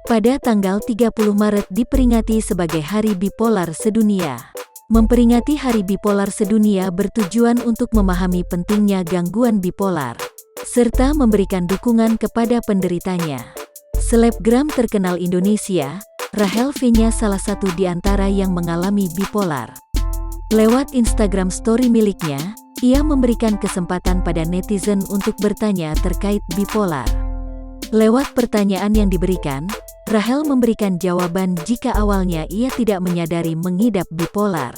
Pada tanggal 30 Maret diperingati sebagai Hari Bipolar Sedunia. Memperingati Hari Bipolar Sedunia bertujuan untuk memahami pentingnya gangguan bipolar, serta memberikan dukungan kepada penderitanya. Selebgram terkenal Indonesia, Rachel V-nya salah satu di antara yang mengalami bipolar. Lewat Instagram Story miliknya, ia memberikan kesempatan pada netizen untuk bertanya terkait bipolar. Lewat pertanyaan yang diberikan, Rachel memberikan jawaban jika awalnya ia tidak menyadari mengidap bipolar.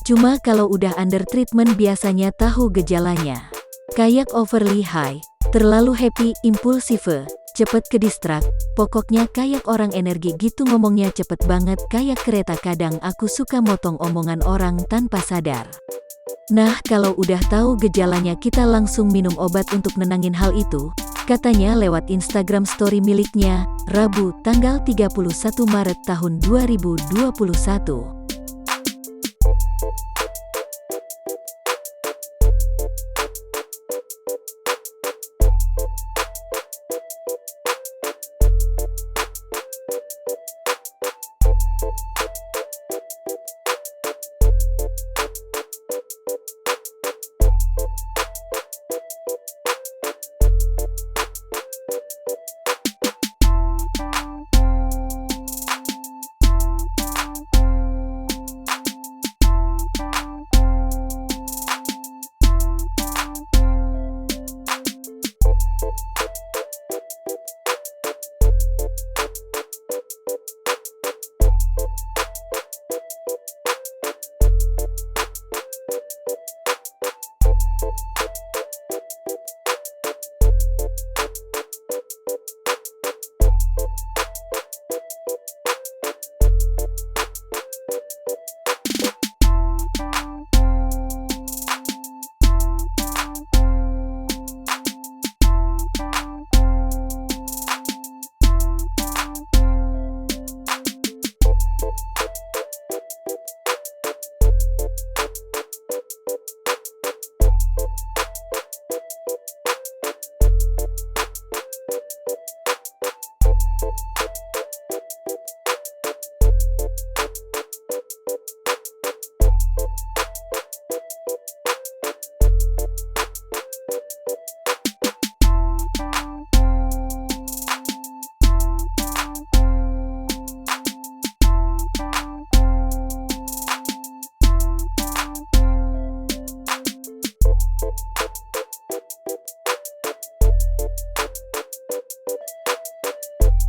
Cuma kalau udah under treatment biasanya tahu gejalanya. Kayak overly high, terlalu happy, impulsive, cepet ke distract, pokoknya kayak orang energi gitu ngomongnya cepet banget kayak kereta kadang aku suka motong omongan orang tanpa sadar. Nah kalau udah tahu gejalanya kita langsung minum obat untuk nenangin hal itu, katanya lewat Instagram Story miliknya, Rabu, tanggal 31 Maret tahun 2021.